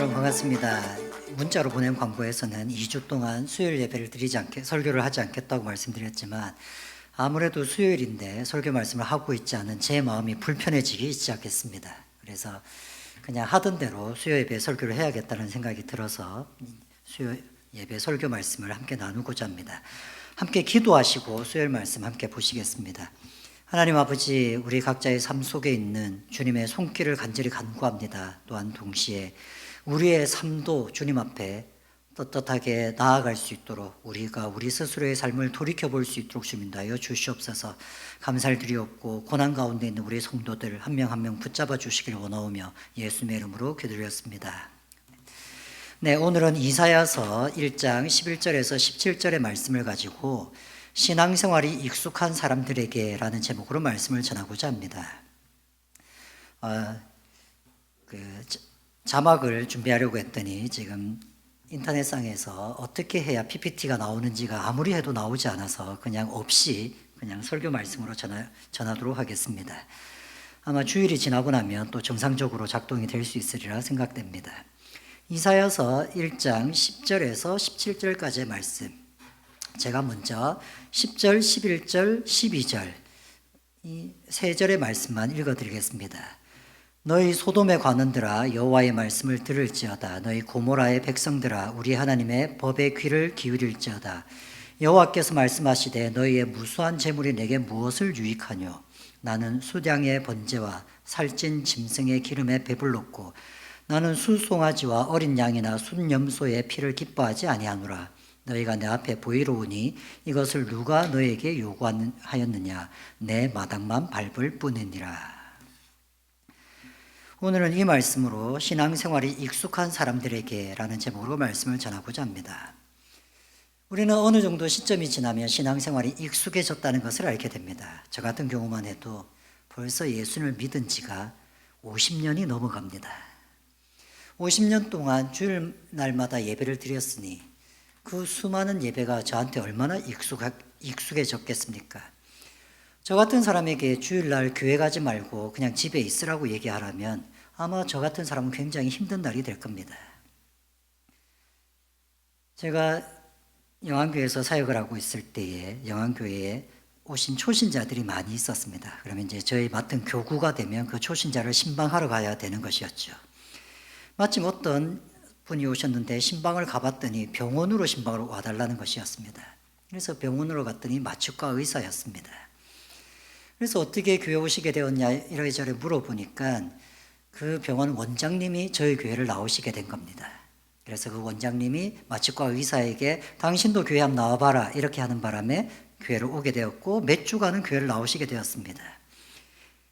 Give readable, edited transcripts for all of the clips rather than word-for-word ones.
여러분 반갑습니다. 문자로 보낸 광고에서는 2주 동안 수요일 예배를 드리지 않게 설교를 하지 않겠다고 말씀드렸지만 아무래도 수요일인데 설교 말씀을 하고 있지 않은 제 마음이 불편해지기 시작했습니다. 그래서 그냥 하던 대로 수요 예배 설교를 해야겠다는 생각이 들어서 수요 예배 설교 말씀을 함께 나누고자 합니다. 함께 기도하시고 수요일 말씀 함께 보시겠습니다. 하나님 아버지, 우리 각자의 삶 속에 있는 주님의 손길을 간절히 간구합니다. 또한 동시에 우리의 삶도 주님 앞에 떳떳하게 나아갈 수 있도록 우리가 우리 스스로의 삶을 돌이켜볼 수 있도록 주님 인도하여 주시옵소서. 감사를 드리옵고 고난 가운데 있는 우리 성도들 한 명 한 명 붙잡아 주시기를 원하오며 예수님의 이름으로 기도드렸습니다. 네, 오늘은 이사야서 1장 11절에서 17절의 말씀을 가지고 신앙생활이 익숙한 사람들에게 라는 제목으로 말씀을 전하고자 합니다. 자막을 준비하려고 했더니 지금 인터넷상에서 어떻게 해야 PPT가 나오는지가 아무리 해도 나오지 않아서 그냥 없이 그냥 설교 말씀으로 전하도록 하겠습니다. 아마 주일이 지나고 나면 또 정상적으로 작동이 될 수 있으리라 생각됩니다. 이사야서 1장 10절에서 17절까지의 말씀, 제가 먼저 10절, 11절, 12절 이 세 절의 말씀만 읽어드리겠습니다. 너희 소돔의 관원들아 여호와의 말씀을 들을지어다. 너희 고모라의 백성들아 우리 하나님의 법에 귀를 기울일지어다. 여호와께서 말씀하시되 너희의 무수한 재물이 내게 무엇을 유익하뇨? 나는 수량의 번제와 살찐 짐승의 기름에 배불렀고 나는 수송아지와 어린 양이나 순염소의 피를 기뻐하지 아니하노라. 너희가 내 앞에 보이로우니 이것을 누가 너에게 요구하였느냐? 내 마당만 밟을 뿐이니라. 오늘은 이 말씀으로 신앙생활이 익숙한 사람들에게 라는 제목으로 말씀을 전하고자 합니다. 우리는 어느 정도 시점이 지나면 신앙생활이 익숙해졌다는 것을 알게 됩니다. 저 같은 경우만 해도 벌써 예수님을 믿은 지가 50년이 넘어갑니다. 50년 동안 주일날마다 예배를 드렸으니 그 수많은 예배가 저한테 얼마나 익숙해졌겠습니까? 저 같은 사람에게 주일날 교회 가지 말고 그냥 집에 있으라고 얘기하라면 아마 저 같은 사람은 굉장히 힘든 날이 될 겁니다. 제가 영안교회에서 사역을 하고 있을 때에 영안교회에 오신 초신자들이 많이 있었습니다. 그러면 이제 저희 맡은 교구가 되면 그 초신자를 신방하러 가야 되는 것이었죠. 마침 어떤 분이 오셨는데 신방을 가봤더니 병원으로 신방을 와달라는 것이었습니다. 그래서 병원으로 갔더니 마취과 의사였습니다. 그래서 어떻게 교회 오시게 되었냐 이래저래 물어보니까 그 병원 원장님이 저희 교회를 나오시게 된 겁니다. 그래서 그 원장님이 마취과 의사에게 당신도 교회 한번 나와봐라 이렇게 하는 바람에 교회를 오게 되었고 몇 주간은 교회를 나오시게 되었습니다.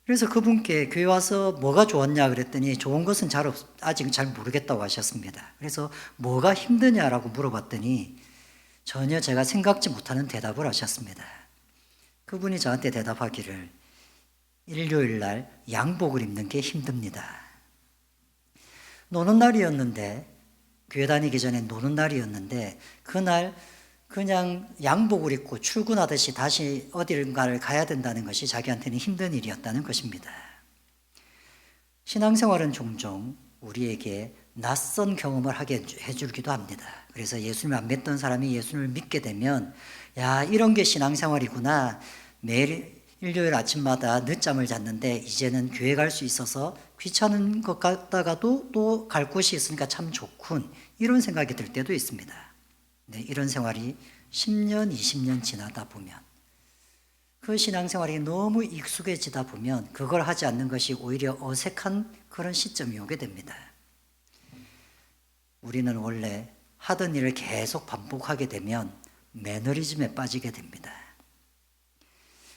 그래서 그분께 교회 와서 뭐가 좋았냐 그랬더니 좋은 것은 아직 잘 모르겠다고 하셨습니다. 그래서 뭐가 힘드냐라고 물어봤더니 전혀 제가 생각지 못하는 대답을 하셨습니다. 그분이 저한테 대답하기를 일요일 날 양복을 입는 게 힘듭니다. 노는 날이었는데 교회 다니기 전에 노는 날이었는데 그날 그냥 양복을 입고 출근하듯이 다시 어디를 가야 된다는 것이 자기한테는 힘든 일이었다는 것입니다. 신앙생활은 종종 우리에게 낯선 경험을 하게 해주기도 합니다. 그래서 예수님을 안 믿던 사람이 예수님을 믿게 되면 야, 이런 게 신앙생활이구나. 매일 일요일 아침마다 늦잠을 잤는데 이제는 교회 갈 수 있어서 귀찮은 것 같다가도 또 갈 곳이 있으니까 참 좋군. 이런 생각이 들 때도 있습니다. 네, 이런 생활이 10년, 20년 지나다 보면 그 신앙생활이 너무 익숙해지다 보면 그걸 하지 않는 것이 오히려 어색한 그런 시점이 오게 됩니다. 우리는 원래 하던 일을 계속 반복하게 되면 매너리즘에 빠지게 됩니다.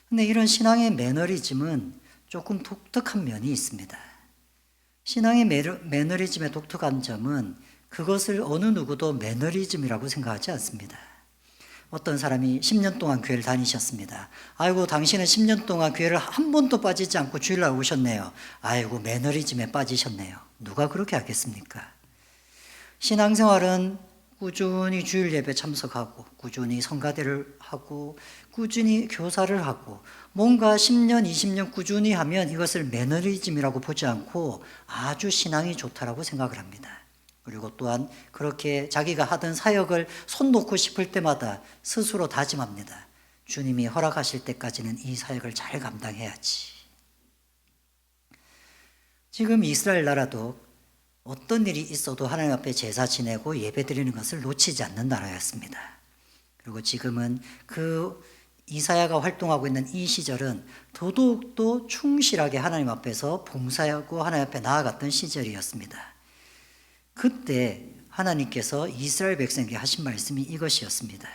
근데 이런 신앙의 매너리즘은 조금 독특한 면이 있습니다. 신앙의 매너리즘의 독특한 점은 그것을 어느 누구도 매너리즘이라고 생각하지 않습니다. 어떤 사람이 10년 동안 교회를 다니셨습니다. 아이고, 당신은 10년 동안 교회를 한 번도 빠지지 않고 주일날 오셨네요. 아이고, 매너리즘에 빠지셨네요. 누가 그렇게 하겠습니까? 신앙생활은 꾸준히 주일 예배 참석하고 꾸준히 성가대를 하고 꾸준히 교사를 하고 뭔가 10년, 20년 꾸준히 하면 이것을 매너리즘이라고 보지 않고 아주 신앙이 좋다라고 생각을 합니다. 그리고 또한 그렇게 자기가 하던 사역을 손 놓고 싶을 때마다 스스로 다짐합니다. 주님이 허락하실 때까지는 이 사역을 잘 감당해야지. 지금 이스라엘 나라도 어떤 일이 있어도 하나님 앞에 제사 지내고 예배 드리는 것을 놓치지 않는 나라였습니다. 그리고 지금은 그 이사야가 활동하고 있는 이 시절은 더더욱더 충실하게 하나님 앞에서 봉사하고 하나님 앞에 나아갔던 시절이었습니다. 그때 하나님께서 이스라엘 백성에게 하신 말씀이 이것이었습니다.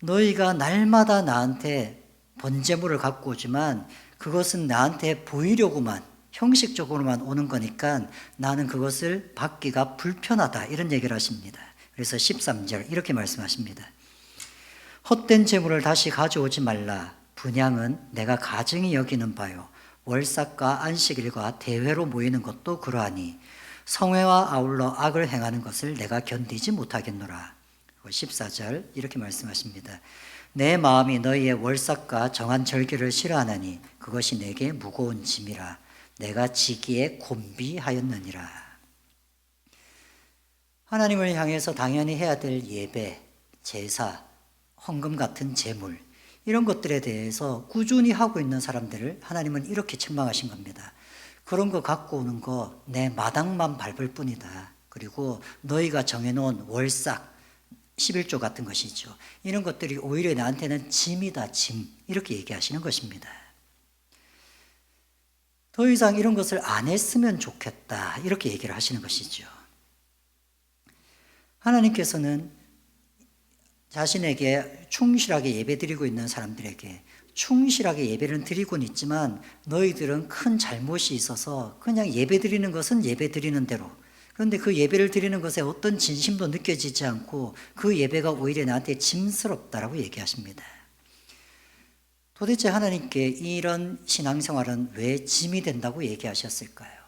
너희가 날마다 나한테 번제물을 갖고 오지만 그것은 나한테 보이려고만, 형식적으로만 오는 거니까 나는 그것을 받기가 불편하다, 이런 얘기를 하십니다. 그래서 13절 이렇게 말씀하십니다. 헛된 제물을 다시 가져오지 말라. 분향은 내가 가증히 여기는 바요. 월삭과 안식일과 대회로 모이는 것도 그러하니 성회와 아울러 악을 행하는 것을 내가 견디지 못하겠노라. 14절 이렇게 말씀하십니다. 내 마음이 너희의 월삭과 정한 절기를 싫어하나니 그것이 내게 무거운 짐이라. 내가 지기에 곤비하였느니라. 하나님을 향해서 당연히 해야 될 예배, 제사, 헌금 같은 제물, 이런 것들에 대해서 꾸준히 하고 있는 사람들을 하나님은 이렇게 책망하신 겁니다. 그런 거 갖고 오는 거 내 마당만 밟을 뿐이다. 그리고 너희가 정해놓은 월삭, 11조 같은 것이죠. 이런 것들이 오히려 나한테는 짐이다, 짐. 이렇게 얘기하시는 것입니다. 더 이상 이런 것을 안 했으면 좋겠다. 이렇게 얘기를 하시는 것이죠. 하나님께서는 자신에게 충실하게 예배드리고 있는 사람들에게 충실하게 예배를 드리고는 있지만 너희들은 큰 잘못이 있어서 그냥 예배드리는 것은 예배드리는 대로, 그런데 그 예배를 드리는 것에 어떤 진심도 느껴지지 않고 그 예배가 오히려 나한테 짐스럽다라고 얘기하십니다. 도대체 하나님께 이런 신앙생활은 왜 짐이 된다고 얘기하셨을까요?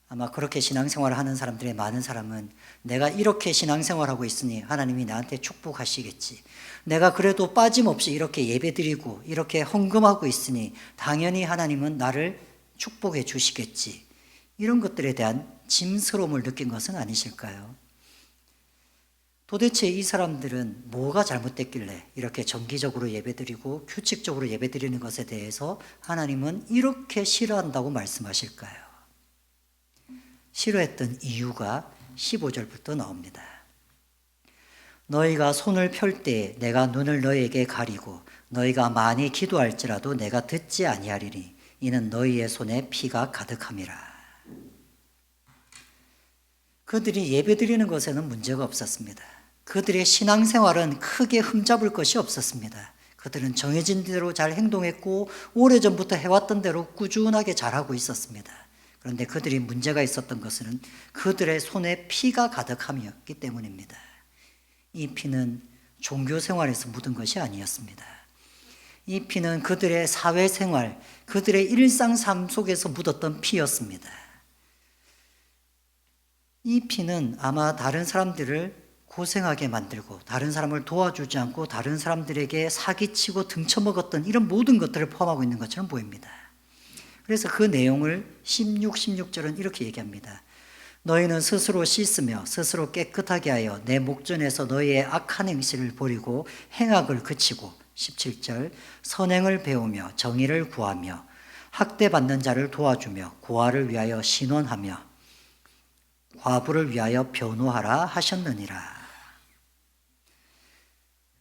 아마 그렇게 신앙생활을 하는 사람들의 많은 사람은 내가 이렇게 신앙생활하고 있으니 하나님이 나한테 축복하시겠지. 내가 그래도 빠짐없이 이렇게 예배드리고 이렇게 헌금하고 있으니 당연히 하나님은 나를 축복해 주시겠지. 이런 것들에 대한 짐스러움을 느낀 것은 아니실까요? 도대체 이 사람들은 뭐가 잘못됐길래 이렇게 정기적으로 예배드리고 규칙적으로 예배드리는 것에 대해서 하나님은 이렇게 싫어한다고 말씀하실까요? 싫어했던 이유가 15절부터 나옵니다. 너희가 손을 펼 때에 내가 눈을 너희에게 가리고 너희가 많이 기도할지라도 내가 듣지 아니하리니 이는 너희의 손에 피가 가득함이라. 그들이 예배드리는 것에는 문제가 없었습니다. 그들의 신앙생활은 크게 흠잡을 것이 없었습니다. 그들은 정해진 대로 잘 행동했고 오래전부터 해왔던 대로 꾸준하게 잘하고 있었습니다. 그런데 그들이 문제가 있었던 것은 그들의 손에 피가 가득함이었기 때문입니다. 이 피는 종교생활에서 묻은 것이 아니었습니다. 이 피는 그들의 사회생활, 그들의 일상 삶 속에서 묻었던 피였습니다. 이 피는 아마 다른 사람들을 고생하게 만들고 다른 사람을 도와주지 않고 다른 사람들에게 사기치고 등쳐먹었던 이런 모든 것들을 포함하고 있는 것처럼 보입니다. 그래서 그 내용을 16절은 이렇게 얘기합니다. 너희는 스스로 씻으며 스스로 깨끗하게 하여 내 목전에서 너희의 악한 행실을 버리고 행악을 그치고 17절 선행을 배우며 정의를 구하며 학대받는 자를 도와주며 고아를 위하여 신원하며 과부를 위하여 변호하라 하셨느니라.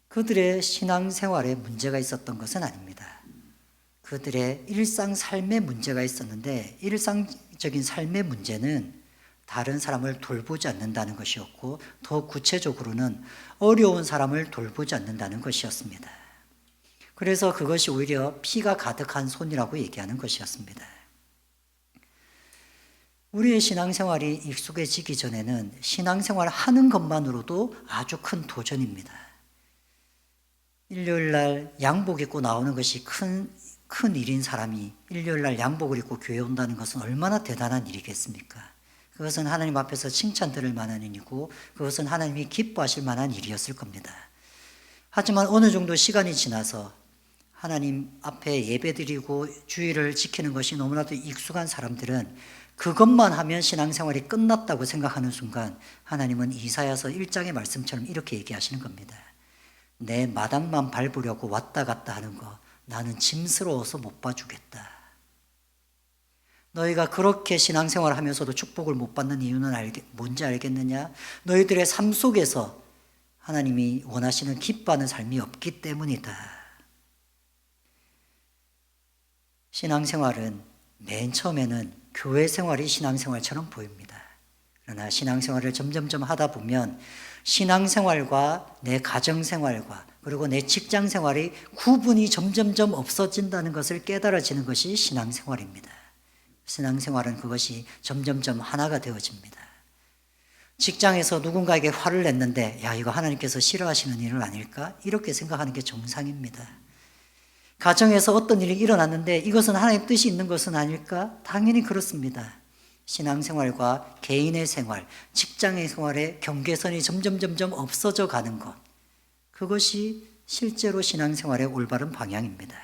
그들의 신앙생활에 문제가 있었던 것은 아닙니다. 그들의 일상 삶에 문제가 있었는데 일상적인 삶의 문제는 다른 사람을 돌보지 않는다는 것이었고 더 구체적으로는 어려운 사람을 돌보지 않는다는 것이었습니다. 그래서 그것이 오히려 피가 가득한 손이라고 얘기하는 것이었습니다. 우리의 신앙생활이 익숙해지기 전에는 신앙생활 하는 것만으로도 아주 큰 도전입니다. 일요일날 양복 입고 나오는 것이 큰 일인 사람이 일요일날 양복을 입고 교회 온다는 것은 얼마나 대단한 일이겠습니까? 그것은 하나님 앞에서 칭찬 들을 만한 일이고 그것은 하나님이 기뻐하실 만한 일이었을 겁니다. 하지만 어느 정도 시간이 지나서 하나님 앞에 예배드리고 주의를 지키는 것이 너무나도 익숙한 사람들은 그것만 하면 신앙생활이 끝났다고 생각하는 순간 하나님은 이사야서 1장의 말씀처럼 이렇게 얘기하시는 겁니다. 내 마당만 밟으려고 왔다 갔다 하는 거 나는 짐스러워서 못 봐주겠다. 너희가 그렇게 신앙생활을 하면서도 축복을 못 받는 이유는 뭔지 알겠느냐? 너희들의 삶 속에서 하나님이 원하시는 기뻐하는 삶이 없기 때문이다. 신앙생활은 맨 처음에는 교회 생활이 신앙생활처럼 보입니다. 그러나 신앙생활을 점점점 하다 보면 신앙생활과 내 가정생활과 그리고 내 직장생활이 구분이 점점점 없어진다는 것을 깨달아지는 것이 신앙생활입니다. 신앙생활은 그것이 점점점 하나가 되어집니다. 직장에서 누군가에게 화를 냈는데 야 이거 하나님께서 싫어하시는 일은 아닐까? 이렇게 생각하는 게 정상입니다. 가정에서 어떤 일이 일어났는데 이것은 하나님의 뜻이 있는 것은 아닐까? 당연히 그렇습니다. 신앙생활과 개인의 생활, 직장의 생활의 경계선이 점점 없어져 가는 것, 그것이 실제로 신앙생활의 올바른 방향입니다.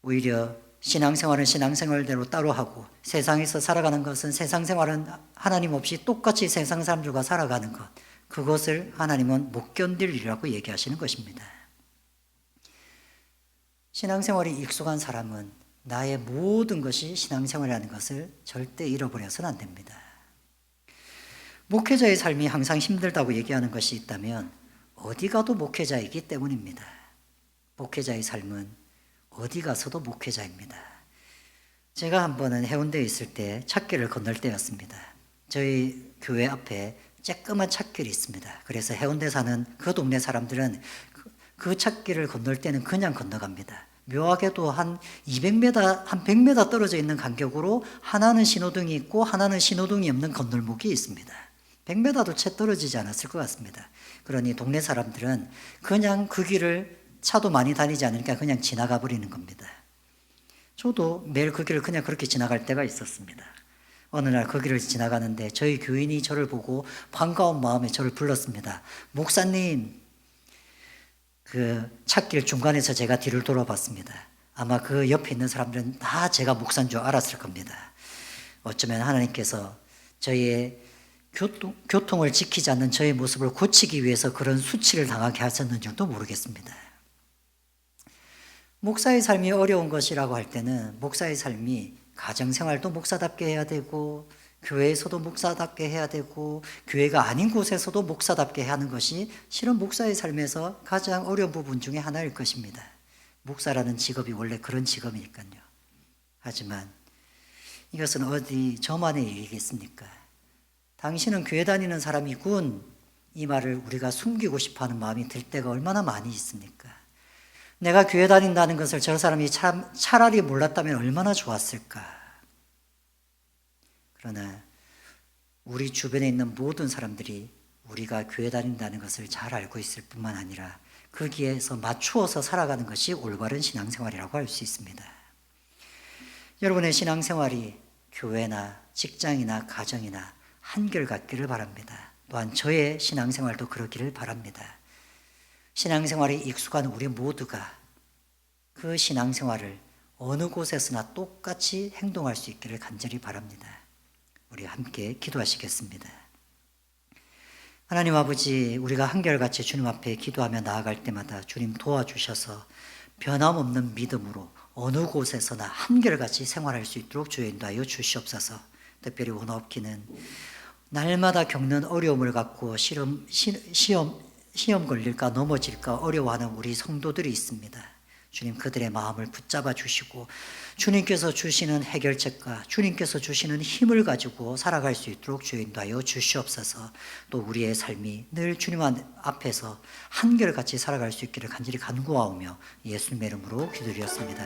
오히려 신앙생활은 신앙생활대로 따로 하고 세상에서 살아가는 것은 세상생활은 하나님 없이 똑같이 세상 사람들과 살아가는 것, 그것을 하나님은 못 견딜 일이라고 얘기하시는 것입니다. 신앙생활이 익숙한 사람은 나의 모든 것이 신앙생활이라는 것을 절대 잃어버려서는 안 됩니다. 목회자의 삶이 항상 힘들다고 얘기하는 것이 있다면 어디 가도 목회자이기 때문입니다. 목회자의 삶은 어디 가서도 목회자입니다. 제가 한 번은 해운대에 있을 때 찻길을 건널 때였습니다. 저희 교회 앞에 쬐끄만 찻길이 있습니다. 그래서 해운대 사는 그 동네 사람들은 그 찻길을 건널 때는 그냥 건너갑니다. 묘하게도 한 200m, 한 100m 떨어져 있는 간격으로 하나는 신호등이 있고 하나는 신호등이 없는 건널목이 있습니다. 100m도 채 떨어지지 않았을 것 같습니다. 그러니 동네 사람들은 그냥 그 길을 차도 많이 다니지 않으니까 그냥 지나가 버리는 겁니다. 저도 매일 그 길을 그냥 그렇게 지나갈 때가 있었습니다. 어느 날 그 길을 지나가는데 저희 교인이 저를 보고 반가운 마음에 저를 불렀습니다. 목사님, 그 찻길 중간에서 제가 뒤를 돌아봤습니다. 아마 그 옆에 있는 사람들은 다 제가 목사인 줄 알았을 겁니다. 어쩌면 하나님께서 저희의 교통을 지키지 않는 저의 모습을 고치기 위해서 그런 수치를 당하게 하셨는지도 모르겠습니다. 목사의 삶이 어려운 것이라고 할 때는 목사의 삶이 가정생활도 목사답게 해야 되고 교회에서도 목사답게 해야 되고 교회가 아닌 곳에서도 목사답게 해야 하는 것이 실은 목사의 삶에서 가장 어려운 부분 중에 하나일 것입니다. 목사라는 직업이 원래 그런 직업이니까요. 하지만 이것은 어디 저만의 일이겠습니까? 당신은 교회 다니는 사람이군, 이 말을 우리가 숨기고 싶어하는 마음이 들 때가 얼마나 많이 있습니까? 내가 교회 다닌다는 것을 저 사람이 차라리 몰랐다면 얼마나 좋았을까. 그러나 우리 주변에 있는 모든 사람들이 우리가 교회 다닌다는 것을 잘 알고 있을 뿐만 아니라 거기에서 맞추어서 살아가는 것이 올바른 신앙생활이라고 할 수 있습니다. 여러분의 신앙생활이 교회나 직장이나 가정이나 한결같기를 바랍니다. 또한 저의 신앙생활도 그러기를 바랍니다. 신앙생활에 익숙한 우리 모두가 그 신앙생활을 어느 곳에서나 똑같이 행동할 수 있기를 간절히 바랍니다. 우리 함께 기도하시겠습니다. 하나님 아버지, 우리가 한결같이 주님 앞에 기도하며 나아갈 때마다 주님 도와주셔서 변함없는 믿음으로 어느 곳에서나 한결같이 생활할 수 있도록 주여 인도하여 주시옵소서. 특별히 원업기는 날마다 겪는 어려움을 갖고 시험 걸릴까 넘어질까 어려워하는 우리 성도들이 있습니다. 주님, 그들의 마음을 붙잡아 주시고 주님께서 주시는 해결책과 주님께서 주시는 힘을 가지고 살아갈 수 있도록 주여 인도하여 주시옵소서. 또 우리의 삶이 늘 주님 앞에서 한결같이 살아갈 수 있기를 간절히 간구하오며 예수님의 이름으로 기도드렸습니다.